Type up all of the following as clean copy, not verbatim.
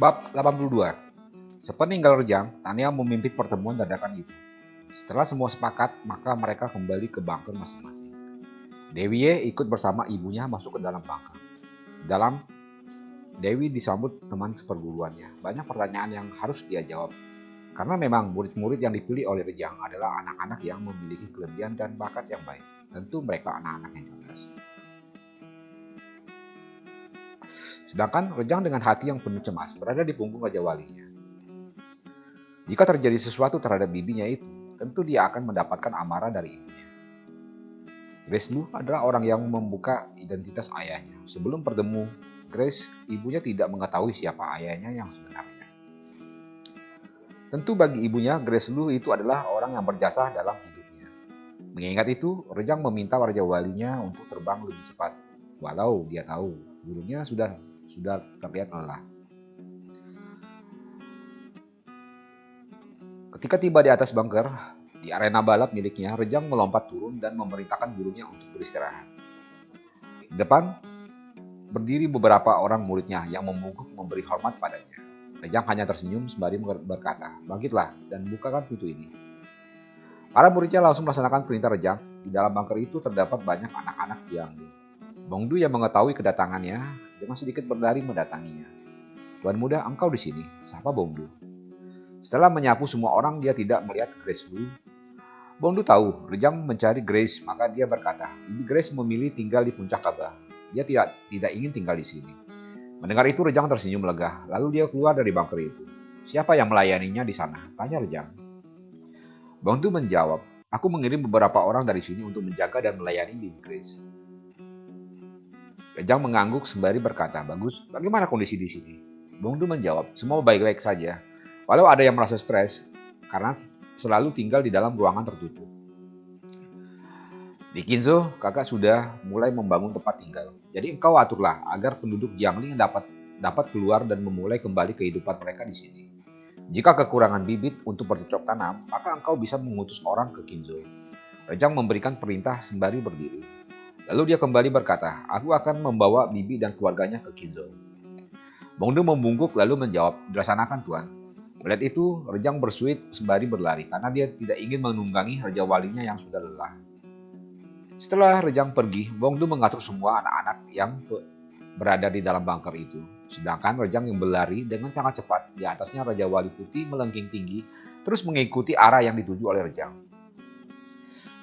Bab 82. Sepeninggal Rejang, Tania memimpin pertemuan dadakan itu. Setelah semua sepakat, maka mereka kembali ke bunker masing-masing. Dewi ikut bersama ibunya masuk ke dalam bunker. Dalam Dewi disambut teman seperguruannya. Banyak pertanyaan yang harus dia jawab. Karena memang murid-murid yang dipilih oleh Rejang adalah anak-anak yang memiliki kelebihan dan bakat yang baik. Tentu mereka anak-anak yang cerdas. Sedangkan Rejang dengan hati yang penuh cemas berada di punggung Raja Walinya. Jika terjadi sesuatu terhadap bibinya itu, tentu dia akan mendapatkan amarah dari ibunya. Grace Lu adalah orang yang membuka identitas ayahnya. Sebelum bertemu Grace, ibunya tidak mengetahui siapa ayahnya yang sebenarnya. Tentu bagi ibunya, Grace Lu itu adalah orang yang berjasa dalam hidupnya. Mengingat itu, Rejang meminta Raja Walinya untuk terbang lebih cepat. Walau dia tahu, gurunya sudah terlihat lelah. Ketika tiba di atas bunker, di arena balap miliknya, Rejang melompat turun dan memerintahkan gurunya untuk beristirahat. Di depan berdiri beberapa orang muridnya yang membungkuk memberi hormat padanya. Rejang hanya tersenyum sembari berkata, "Bangkitlah dan bukakan pintu ini." Para muridnya langsung melaksanakan perintah Rejang. Di dalam bunker itu terdapat banyak anak-anak Jiangling. Bongdu yang mengetahui kedatangannya dengan sedikit berlari mendatanginya. "Tuan muda, engkau di sini," sapa Bongdu. Setelah menyapu semua orang, dia tidak melihat Grace Lu. Bongdu tahu Rejang mencari Grace, maka dia berkata, "Bibi Grace memilih tinggal di puncak Kaba. Dia tidak ingin tinggal di sini." Mendengar itu Rejang tersenyum lega, lalu dia keluar dari bunker itu. "Siapa yang melayaninya di sana?" tanya Rejang. Bongdu menjawab, "Aku mengirim beberapa orang dari sini untuk menjaga dan melayani Bibi Grace." Rejang mengangguk sembari berkata, "Bagus, bagaimana kondisi di sini?" Bongdu menjawab, "Semua baik-baik saja. Walau ada yang merasa stres karena selalu tinggal di dalam ruangan tertutup. Di Kinzo, kakak sudah mulai membangun tempat tinggal. Jadi engkau aturlah agar penduduk Jiangling dapat keluar dan memulai kembali kehidupan mereka di sini. Jika kekurangan bibit untuk bercocok tanam, maka engkau bisa mengutus orang ke Kinzo." Rejang memberikan perintah sembari berdiri. Lalu dia kembali berkata, "Aku akan membawa bibi dan keluarganya ke Kinzo." Bongdu membungkuk lalu menjawab, "Dilaksanakan, Tuan." Melihat itu, Rejang bersuit sembari berlari karena dia tidak ingin menunggangi Raja Walinya yang sudah lelah. Setelah Rejang pergi, Bongdu mengatur semua anak-anak yang berada di dalam bunker itu. Sedangkan Rejang yang berlari dengan sangat cepat, di atasnya Raja Wali Putih melengking tinggi, terus mengikuti arah yang dituju oleh Rejang.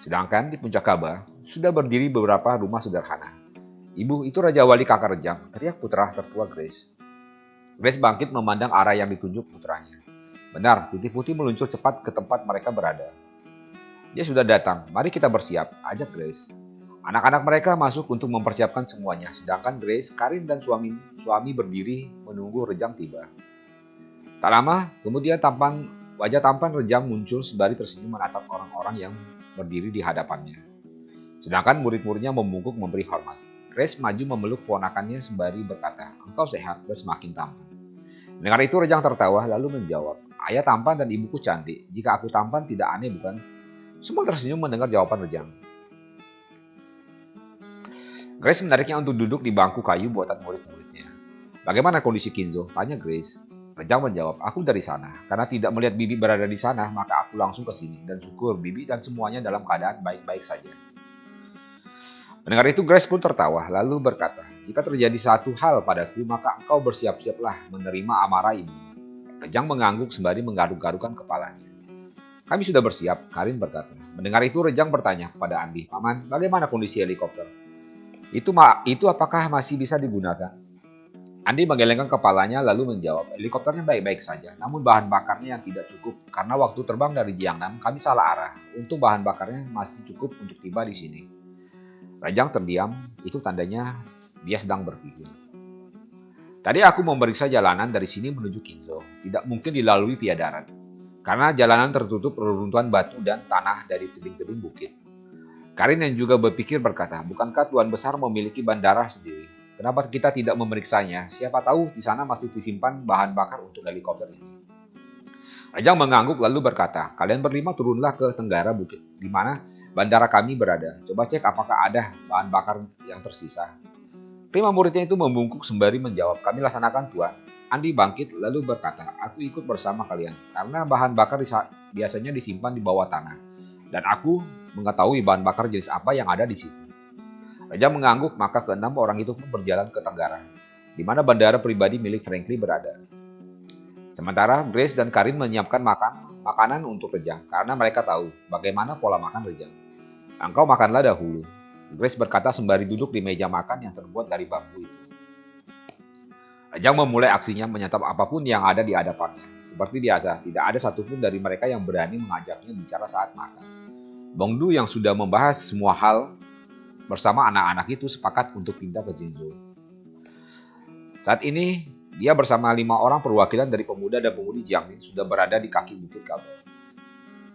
Sedangkan di puncak Kaba, sudah berdiri beberapa rumah sederhana. "Ibu, itu Raja Wali kakak Rejang," teriak putra tertua Grace. Grace bangkit memandang arah yang ditunjuk putranya. Benar, Titik Putih meluncur cepat ke tempat mereka berada. "Dia sudah datang, mari kita bersiap," ajak Grace. Anak-anak mereka masuk untuk mempersiapkan semuanya, sedangkan Grace, Karin, dan suami berdiri menunggu Rejang tiba. Tak lama, kemudian wajah tampan Rejang muncul sembari tersenyum menatap orang-orang yang berdiri di hadapannya. Sedangkan murid-muridnya membungkuk memberi hormat. Grace maju memeluk ponakannya sembari berkata, "Engkau sehat dan semakin tampan." Dengar itu Rejang tertawa lalu menjawab, "Ayah tampan dan ibuku cantik. Jika aku tampan tidak aneh bukan?" Semua tersenyum mendengar jawaban Rejang. Grace menariknya untuk duduk di bangku kayu buatan murid-muridnya. "Bagaimana kondisi Kinzo?" tanya Grace. Rejang menjawab, "Aku dari sana. Karena tidak melihat Bibi berada di sana, maka aku langsung ke sini. Dan syukur Bibi dan semuanya dalam keadaan baik-baik saja." Mendengar itu Grace pun tertawa lalu berkata, "Jika terjadi satu hal padaku, maka engkau bersiap-siaplah menerima amarah ini." Rejang mengangguk sembari menggaruk-garukkan kepalanya. "Kami sudah bersiap," Karin berkata. Mendengar itu Rejang bertanya kepada Andi, "Paman, bagaimana kondisi helikopter? Itu apakah masih bisa digunakan?" Andi menggelengkan kepalanya lalu menjawab, "Helikopternya baik-baik saja, namun bahan bakarnya yang tidak cukup. Karena waktu terbang dari Jiangnan, kami salah arah. Untung bahan bakarnya masih cukup untuk tiba di sini." Rejang terdiam, itu tandanya dia sedang berpikir. "Tadi aku memeriksa jalanan dari sini menuju Kinzo. Tidak mungkin dilalui via darat. Karena jalanan tertutup reruntuhan batu dan tanah dari tebing-tebing bukit." Karin yang juga berpikir berkata, "Bukankah Tuan Besar memiliki bandara sendiri? Kenapa kita tidak memeriksanya? Siapa tahu di sana masih disimpan bahan bakar untuk helikopter ini." Rejang mengangguk lalu berkata, "Kalian berlima turunlah ke tenggara bukit, di mana bandara kami berada. Coba cek apakah ada bahan bakar yang tersisa." Kelima muridnya itu membungkuk sembari menjawab, "Kami laksanakan, Tuan." Andi bangkit lalu berkata, aku ikut bersama kalian karena bahan bakar biasanya disimpan di bawah tanah. Dan aku mengetahui bahan bakar jenis apa yang ada di situ. Raja mengangguk, maka keenam orang itu pun berjalan ke Tenggara, di mana bandara pribadi milik Franklin berada. Sementara Grace dan Karin menyiapkan makanan untuk Rejang karena mereka tahu bagaimana pola makan Rejang. Engkau makanlah dahulu, Grace berkata sembari duduk di meja makan yang terbuat dari bambu itu. Rejang memulai aksinya menyantap apapun yang ada di hadapannya. Seperti biasa, tidak ada satupun dari mereka yang berani mengajaknya bicara saat makan. Bongdu yang sudah membahas semua hal bersama anak-anak itu sepakat untuk pindah ke Jinzhou. Saat ini, dia bersama 5 orang perwakilan dari pemuda dan pemudi Jiangling sudah berada di kaki bukit Kaba.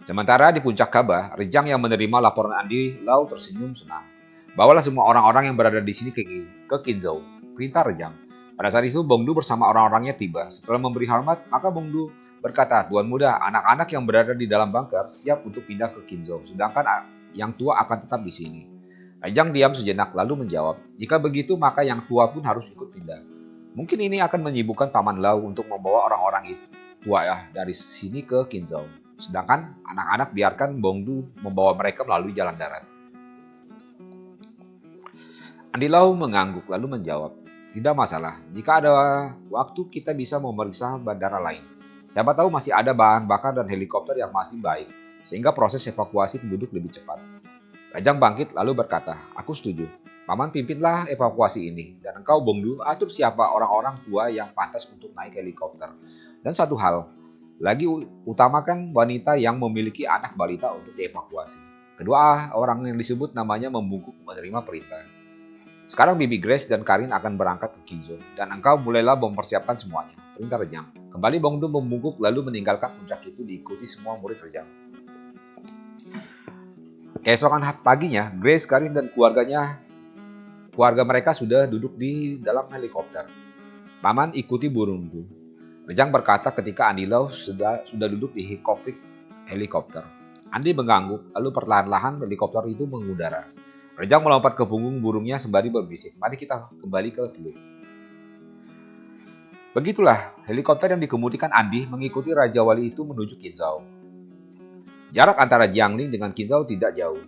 Sementara di puncak Kaba, Rejang yang menerima laporan Andi Lau tersenyum senang. Bawalah semua orang-orang yang berada di sini ke Qinzhou, perintah Rejang. Pada saat itu, Bongdu bersama orang-orangnya tiba. Setelah memberi hormat, maka Bongdu berkata, Tuan muda, anak-anak yang berada di dalam bunker siap untuk pindah ke Qinzhou, sedangkan yang tua akan tetap di sini. Rejang diam sejenak lalu menjawab, jika begitu maka yang tua pun harus ikut pindah. Mungkin ini akan menyibukkan Paman Lau untuk membawa orang-orang itu tua dari sini ke Qinzhou. Sedangkan anak-anak biarkan Bongdu membawa mereka melalui jalan darat. Andi Lau mengangguk lalu menjawab, tidak masalah, jika ada waktu kita bisa memeriksa bandara lain. Siapa tahu masih ada bahan bakar dan helikopter yang masih baik, sehingga proses evakuasi penduduk lebih cepat. Rejang bangkit lalu berkata, aku setuju. Paman pimpinlah evakuasi ini, dan engkau Bongdu atur siapa orang-orang tua yang pantas untuk naik helikopter. Dan satu hal, lagi utamakan wanita yang memiliki anak balita untuk dievakuasi. Kedua orang yang disebut namanya membungkuk menerima perintah. Sekarang Bibi Grace dan Karin akan berangkat ke Qinzhou, dan engkau mulailah mempersiapkan semuanya. Perintah Rejang. Kembali Bongdu membungkuk lalu meninggalkan puncak itu diikuti semua murid Rejang. Keesokan paginya, Grace, Karin, dan keluarga mereka sudah duduk di dalam helikopter. Paman ikuti burungku, Rejang berkata ketika Andi Lau sudah duduk di kokpit helikopter. Andi mengangguk, lalu perlahan-lahan helikopter itu mengudara. Rejang melompat ke punggung burungnya sembari berbisik, mari kita kembali ke teluk. Begitulah, helikopter yang dikemudikan Andi mengikuti Raja Wali itu menuju Qinzhou. Jarak antara Jiangling dengan Qinzhou tidak jauh.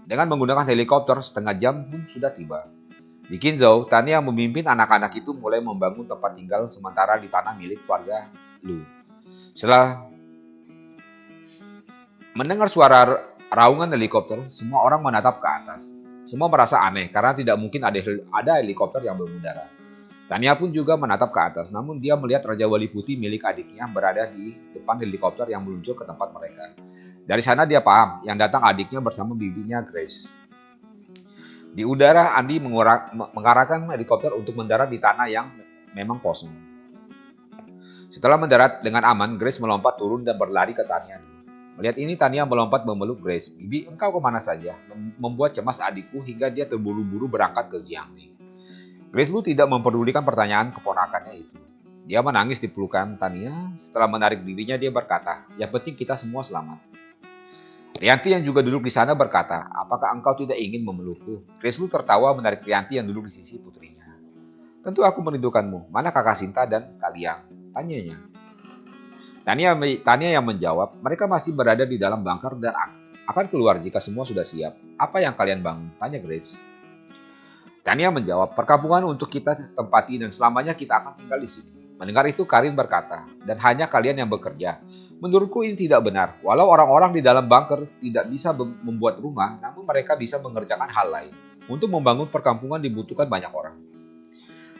Dengan menggunakan helikopter, setengah jam pun sudah tiba. Di Qinzhou, Tania yang memimpin anak-anak itu mulai membangun tempat tinggal sementara di tanah milik keluarga Lu. Setelah mendengar suara raungan helikopter, semua orang menatap ke atas. Semua merasa aneh karena tidak mungkin ada helikopter yang mengudara. Tania pun juga menatap ke atas, namun dia melihat Raja Wali Putih milik adiknya berada di depan helikopter yang meluncur ke tempat mereka. Dari sana dia paham, yang datang adiknya bersama bibinya Grace. Di udara, Andi mengarahkan helikopter untuk mendarat di tanah yang memang kosong. Setelah mendarat dengan aman, Grace melompat turun dan berlari ke Tania. Melihat ini, Tania melompat memeluk Grace. Bibi, engkau kemana saja? Membuat cemas adikku hingga dia terburu-buru berangkat ke Jiangling. Grace pun tidak mempedulikan pertanyaan keponakannya itu. Dia menangis di pelukan Tania. Setelah menarik dirinya, dia berkata, yang penting kita semua selamat. Rianti yang juga duduk di sana berkata, apakah engkau tidak ingin memelukku? Grace Lu tertawa menarik Rianti yang duduk di sisi putrinya. Tentu aku merindukanmu. Mana kakak Sinta dan Kaliang? Tanyanya. Tania yang menjawab, mereka masih berada di dalam bunker dan akan keluar jika semua sudah siap. Apa yang kalian bangun? Tanya Grace. Tania menjawab, perkampungan untuk kita tempati dan selamanya kita akan tinggal di sini. Mendengar itu Karin berkata, dan hanya kalian yang bekerja. Menurutku ini tidak benar. Walau orang-orang di dalam bunker tidak bisa membuat rumah, namun mereka bisa mengerjakan hal lain. Untuk membangun perkampungan dibutuhkan banyak orang.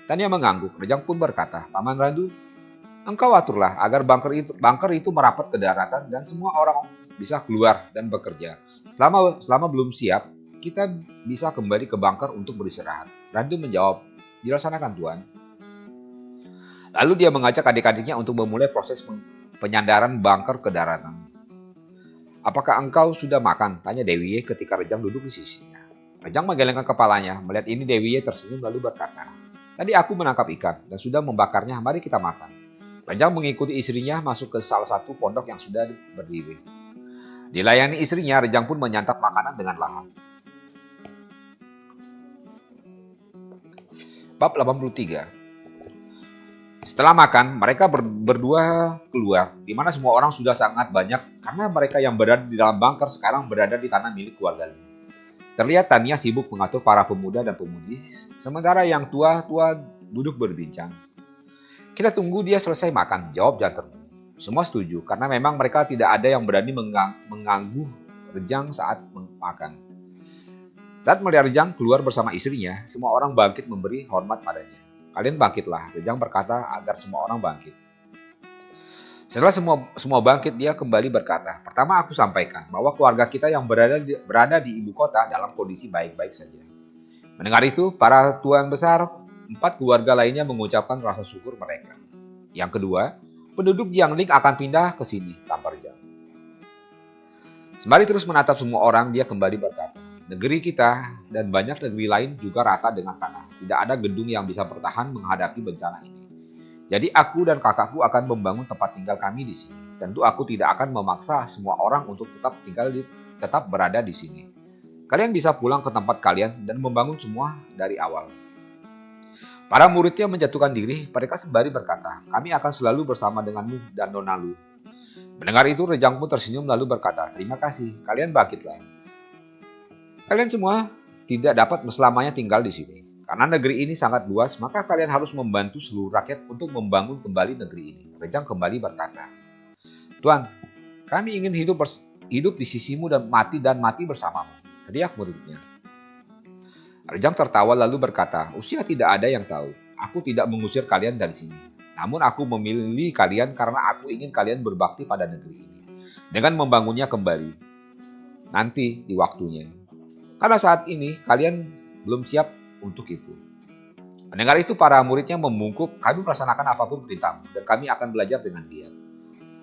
Tania mengangguk. Rejang pun berkata, Paman Randu, engkau aturlah agar bunker itu merapat ke daratan dan semua orang bisa keluar dan bekerja. Selama belum siap, kita bisa kembali ke bunker untuk beristirahat. Randu menjawab, dilaksanakan Tuan. Lalu dia mengajak adik-adiknya untuk memulai proses penyandaran bunker ke daratan. Apakah engkau sudah makan? Tanya Dewi Ye ketika Rejang duduk di sisinya. Rejang menggelengkan kepalanya. Melihat ini Dewi Ye tersenyum lalu berkata, tadi aku menangkap ikan dan sudah membakarnya, mari kita makan. Rejang mengikuti istrinya masuk ke salah satu pondok yang sudah berdiri. Dilayani istrinya, Rejang pun menyantap makanan dengan lahap. Bab 83. Setelah makan, mereka berdua keluar, di mana semua orang sudah sangat banyak karena mereka yang berada di dalam bunker sekarang berada di tanah milik keluarga Lee. Terlihat Tania sibuk mengatur para pemuda dan pemudi, sementara yang tua-tua duduk berbincang. Kita tunggu dia selesai makan, jawab jantan. Semua setuju, karena memang mereka tidak ada yang berani mengganggu Rejang saat makan. Saat melihat Rejang keluar bersama istrinya, semua orang bangkit memberi hormat padanya. Kalian bangkitlah, Rejang berkata agar semua orang bangkit. Setelah semua bangkit, dia kembali berkata, pertama aku sampaikan bahwa keluarga kita yang berada di ibu kota dalam kondisi baik-baik saja. Mendengar itu, para tuan besar 4 keluarga lainnya mengucapkan rasa syukur mereka. Yang kedua, penduduk Jiangling akan pindah ke sini, tampar Rejang. Sembari terus menatap semua orang, dia kembali berkata, negeri kita dan banyak negeri lain juga rata dengan tanah. Tidak ada gedung yang bisa bertahan menghadapi bencana ini. Jadi aku dan kakakku akan membangun tempat tinggal kami di sini. Tentu aku tidak akan memaksa semua orang untuk tetap berada di sini. Kalian bisa pulang ke tempat kalian dan membangun semua dari awal. Para muridnya menjatuhkan diri, mereka sembari berkata, kami akan selalu bersama denganmu dan Nona Lu. Mendengar itu, Rejang pun tersenyum lalu berkata, terima kasih, kalian bangkitlah. Kalian semua tidak dapat selamanya tinggal di sini. Karena negeri ini sangat luas, maka kalian harus membantu seluruh rakyat untuk membangun kembali negeri ini. Rejang kembali berkata, Tuan, kami ingin hidup di sisimu dan mati bersamamu. Teriak muridnya. Rejang tertawa lalu berkata, usia tidak ada yang tahu. Aku tidak mengusir kalian dari sini. Namun aku memilih kalian karena aku ingin kalian berbakti pada negeri ini. Dengan membangunnya kembali. Nanti di waktunya. Karena saat ini kalian belum siap untuk itu. Mendengar itu para muridnya membungkuk, kami melaksanakan apapun perintahmu dan kami akan belajar dengan dia.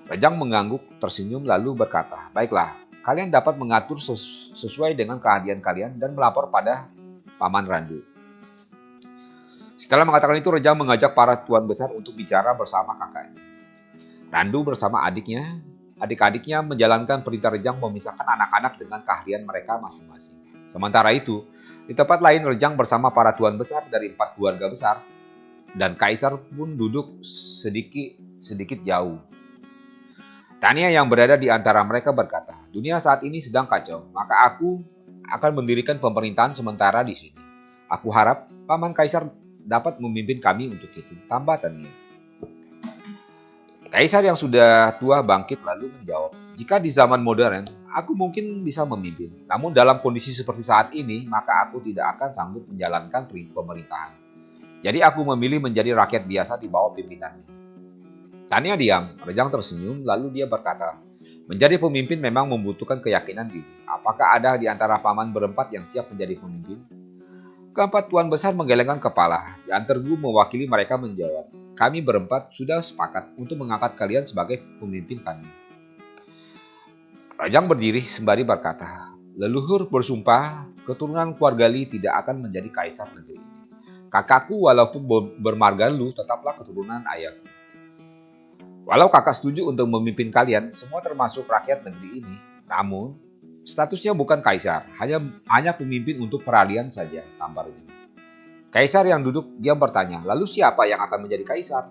Rejang mengangguk, tersenyum lalu berkata, baiklah, kalian dapat mengatur sesuai dengan keahlian kalian dan melapor pada Paman Randu. Setelah mengatakan itu, Rejang mengajak para tuan besar untuk bicara bersama kakaknya. Randu bersama adik-adiknya menjalankan perintah Rejang memisahkan anak-anak dengan keahlian mereka masing-masing. Sementara itu, di tempat lain Rejang bersama para tuan besar dari 4 keluarga besar dan kaisar pun duduk sedikit jauh. Tania yang berada di antara mereka berkata, dunia saat ini sedang kacau, maka aku akan mendirikan pemerintahan sementara di sini. Aku harap Paman Kaisar dapat memimpin kami untuk itu, tambah Tania. Kaisar yang sudah tua bangkit lalu menjawab, jika di zaman modern, aku mungkin bisa memimpin. Namun dalam kondisi seperti saat ini, maka aku tidak akan sanggup menjalankan pemerintahan. Jadi aku memilih menjadi rakyat biasa di bawah pimpinan. Tania diam, Rejang tersenyum, lalu dia berkata, menjadi pemimpin memang membutuhkan keyakinan diri. Apakah ada di antara paman berempat yang siap menjadi pemimpin? Keempat tuan besar menggelengkan kepala. Yang Tergu mewakili mereka menjawab, kami berempat sudah sepakat untuk mengangkat kalian sebagai pemimpin kami. Rejang berdiri sembari berkata, leluhur bersumpah keturunan keluarga Li tidak akan menjadi kaisar negeri ini. Kakakku walaupun bermarga Lu tetaplah keturunan ayahku. Walau kakak setuju untuk memimpin kalian, semua termasuk rakyat negeri ini. Namun, statusnya bukan kaisar, hanya pemimpin untuk peralihan saja, tambarnya. Kaisar yang duduk diam bertanya, lalu siapa yang akan menjadi kaisar?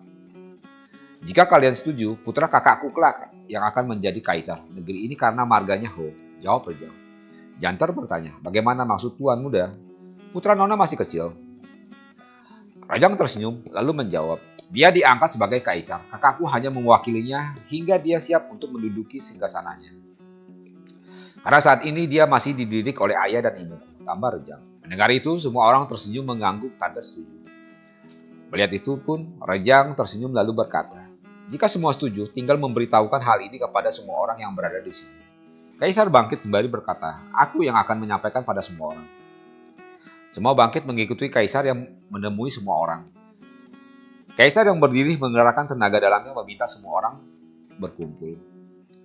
Jika kalian setuju, putra kakakku kelak yang akan menjadi kaisar negeri ini karena marganya Ho, jawab Rejang. Jantar bertanya, bagaimana maksud tuan muda? Putra Nona masih kecil. Rejang tersenyum, lalu menjawab, dia diangkat sebagai kaisar. Kakakku hanya mewakilinya hingga dia siap untuk menduduki singgasananya. Karena saat ini dia masih dididik oleh ayah dan ibuku, tambah Rejang. Mendengar itu, semua orang tersenyum mengangguk tanda setuju. Melihat itu pun, Rejang tersenyum lalu berkata, jika semua setuju, tinggal memberitahukan hal ini kepada semua orang yang berada di sini. Kaisar bangkit sembari berkata, aku yang akan menyampaikan pada semua orang. Semua bangkit mengikuti kaisar yang menemui semua orang. Kaisar yang berdiri menggerakkan tenaga dalamnya meminta semua orang berkumpul.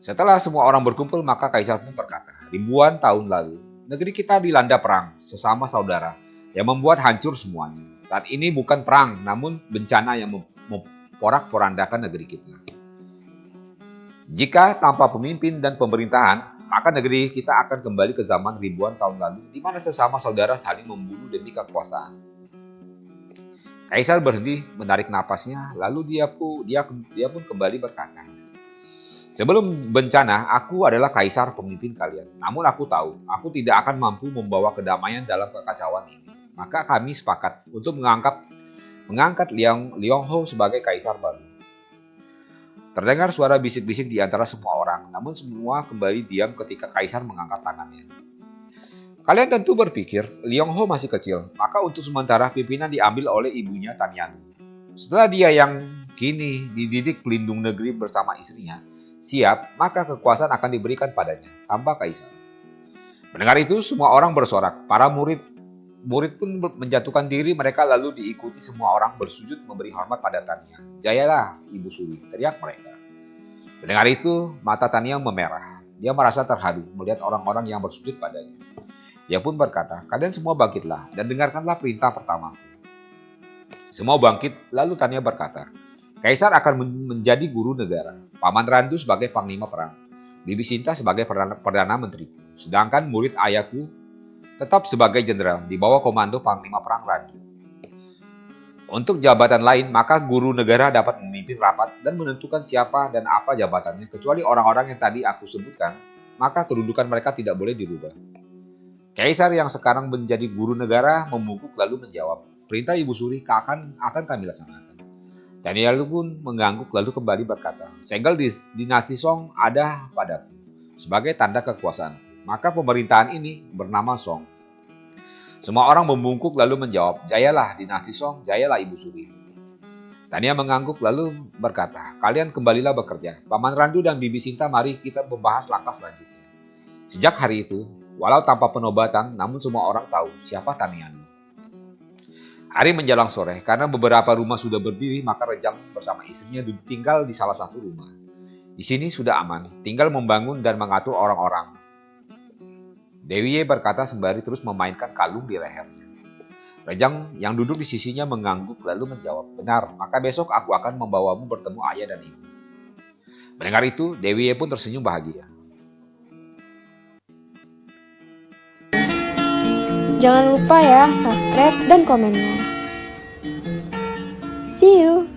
Setelah semua orang berkumpul, maka kaisar pun berkata, ribuan tahun lalu, negeri kita dilanda perang sesama saudara yang membuat hancur semuanya. Saat ini bukan perang, namun bencana yang memporak-porandakan negeri kita. Jika tanpa pemimpin dan pemerintahan, maka negeri kita akan kembali ke zaman ribuan tahun lalu, di mana sesama saudara saling membunuh demi kekuasaan. Kaisar berhenti menarik napasnya, lalu dia pun kembali berkata, "Sebelum bencana, aku adalah kaisar pemimpin kalian. Namun aku tahu, aku tidak akan mampu membawa kedamaian dalam kekacauan ini. Maka kami sepakat untuk mengangkat Liang Ho sebagai kaisar baru." Terdengar suara bisik-bisik di antara semua orang, namun semua kembali diam ketika kaisar mengangkat tangannya. Kalian tentu berpikir Liang Ho masih kecil, maka untuk sementara pimpinan diambil oleh ibunya Tanian. Setelah dia yang kini dididik pelindung negeri bersama istrinya, siap, maka kekuasaan akan diberikan padanya, tanpa kaisar. Mendengar itu, semua orang bersorak. Para murid pun menjatuhkan diri mereka lalu diikuti semua orang bersujud memberi hormat pada Tania. "Jayalah, Ibu Suri," teriak mereka. Mendengar itu, mata Tania memerah. Dia merasa terharu melihat orang-orang yang bersujud padanya. Dia pun berkata, "Kalian semua bangkitlah dan dengarkanlah perintah pertamaku." Semua bangkit, lalu Tania berkata, "Kaisar akan menjadi guru negara, Paman Randu sebagai panglima perang, Bibi Sinta sebagai perdana menteri, sedangkan murid ayahku tetap sebagai jenderal di bawah komando panglima perang Randu. Untuk jabatan lain, maka guru negara dapat memimpin rapat dan menentukan siapa dan apa jabatannya, kecuali orang-orang yang tadi aku sebutkan, maka kedudukan mereka tidak boleh dirubah." Kaisar yang sekarang menjadi guru negara membungkuk lalu menjawab, "Perintah Ibu Suri akan kami laksanakan." Daniel pun mengangguk lalu kembali berkata, "Segel dinasti Song ada padaku sebagai tanda kekuasaan. Maka pemerintahan ini bernama Song." Semua orang membungkuk lalu menjawab, "Jayalah dinasti Song, jayalah Ibu Suri." Tania mengangguk lalu berkata, "Kalian kembalilah bekerja. Paman Randu dan Bibi Sinta, mari kita membahas langkah selanjutnya." Sejak hari itu, walau tanpa penobatan, namun semua orang tahu siapa Tanianu. Hari menjelang sore, karena beberapa rumah sudah berdiri, maka Rejang bersama istrinya tinggal di salah satu rumah. Di sini sudah aman, tinggal membangun dan mengatur orang-orang. Dewi Ye berkata sembari terus memainkan kalung di lehernya. Rejang yang duduk di sisinya mengangguk lalu menjawab, "Benar, maka besok aku akan membawamu bertemu ayah dan ibu." Mendengar itu, Dewi Ye pun tersenyum bahagia. Jangan lupa ya, subscribe dan komennya. See you!